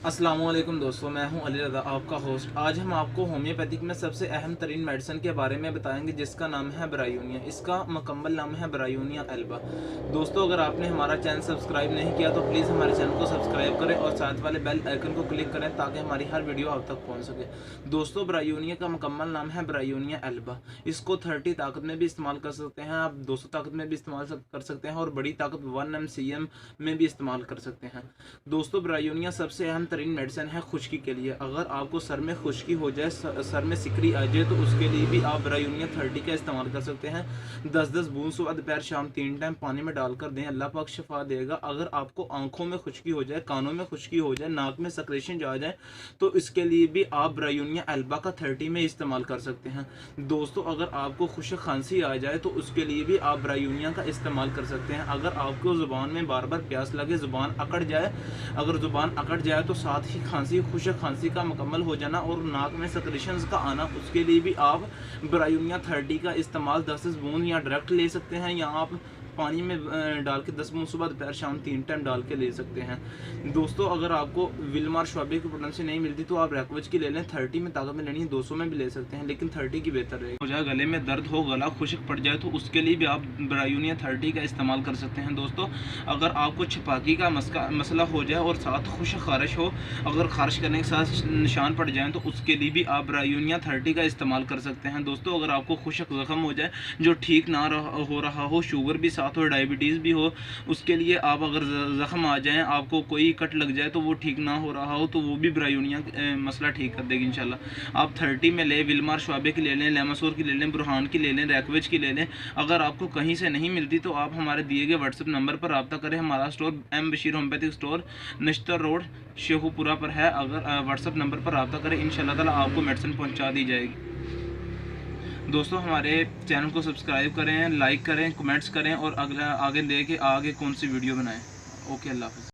अस्सलामुअलैकुम दोस्तों, मैं हूं अली रज़ा, आपका होस्ट। आज हम आपको होम्योपैथिक में सबसे अहम तरीन मेडिसिन के बारे में बताएंगे जिसका नाम है ब्रायूनिया। इसका मुकम्मल नाम है ब्रायूनिया एल्बा। दोस्तों, अगर आपने हमारा चैनल सब्सक्राइब नहीं किया तो प्लीज़ हमारे चैनल को सब्सक्राइब करें और साथ वाले बेल आइकन को क्लिक करें ताकि हमारी हर वीडियो आप तक पहुँच सके। दोस्तों, ब्रायूनिया का मुकम्मल नाम है ब्रायूनिया एल्बा। इसको 30 ताकत में भी इस्तेमाल कर सकते हैं आप, 200 ताकत में भी इस्तेमाल कर सकते हैं और बड़ी ताकत 1 mcm में भी इस्तेमाल कर सकते हैं। दोस्तों, ब्रायूनिया सबसे अहम तरीन मेडिसिन है खुश्की के लिए। अगर आपको सर में खुश्की हो जाए, सर में सिकरी आ जाए, तो उसके लिए भी आप ब्रायूनिया 30 का इस्तेमाल कर सकते हैं। 10-10 बूंद सुबह दोपहर शाम 3 टाइम पानी में डालकर दें, अल्लाह पाक शिफा देगा। अगर आपको आंखों में खुश्की हो जाए, कानों में खुश्की हो जाए, नाक में सक्रेशन जा जाए, तो इसके लिए भी आप ब्रायूनिया एल्बा का 30 में इस्तेमाल कर सकते हैं। दोस्तों, अगर आपको खुश्क खांसी आ जाए तो उसके लिए भी आप ब्रायूनिया का इस्तेमाल कर सकते हैं। अगर आपको ज़ुबान में बार बार प्यास लगे, ज़ुबान अकड़ जाए, अगर ज़ुबान अकड़ जाए तो साथ ही खांसी, खुश्क खांसी का मुकम्मल हो जाना और नाक में सक्रेशंस का आना, उसके लिए भी आप ब्रायूनिया 30 का इस्तेमाल 10 बूंद या डायरेक्ट ले सकते हैं, या आप पानी में डाल के 10 बूंद सुबह दोपहर शाम 3 टाइम डाल के ले सकते हैं। दोस्तों, अगर आपको विलमार शॉबे की पोटेंसी नहीं मिलती तो आप रैकवच की ले लें। 30 में ताकत में लेनी है, 200 में भी ले सकते हैं, लेकिन 30 की बेहतर रहेगी। हो जाए गले में दर्द हो, गला खुश्क पड़ जाए, तो उसके लिए भी आप ब्रायूनिया 30 का इस्तेमाल कर सकते हैं। दोस्तों, अगर आपको छपाकी का मसला हो जाए और साथ खुश्क खारिश हो, अगर खारिश करने के साथ निशान पड़ जाएँ तो उसके लिए भी आप ब्रायूनिया 30 का इस्तेमाल कर सकते हैं। दोस्तों, अगर आपको खुश्क ज़ख्म हो जाए जो ठीक ना हो रहा हो, शुगर भी साथ हो, डायबिटीज़ भी हो, उसके लिए आप अगर ज़ख्म आ जाएँ, आपको कोई कट लग जाए तो वो ठीक ना हो रहा हो, तो वो भी ब्रायूनिया मसला ठीक कर देगी इंशाल्लाह। आप 30 में लें, विलमार शॉबे की ले लें, लेमासोर की ले लें, बुरहान की ले लें, रैकवेज की ले लें। अगर आपको कहीं से नहीं मिलती तो आप हमारे दिए गए व्हाट्सएप नंबर पर रब्ता करें। हमारा store M Bashir homoeopathic store, Nishtar road, Sheikhupura पर है। अगर व्हाट्सएप नंबर पर रब्ता करें, इंशाल्लाह ताला आपको मेडिसिन पहुँचा दी जाएगी। दोस्तों, हमारे चैनल को सब्सक्राइब करें, लाइक करें, कमेंट्स करें और आगे लेके आगे कौन सी वीडियो बनाएं। ओके, अल्लाह हाफ़िज़।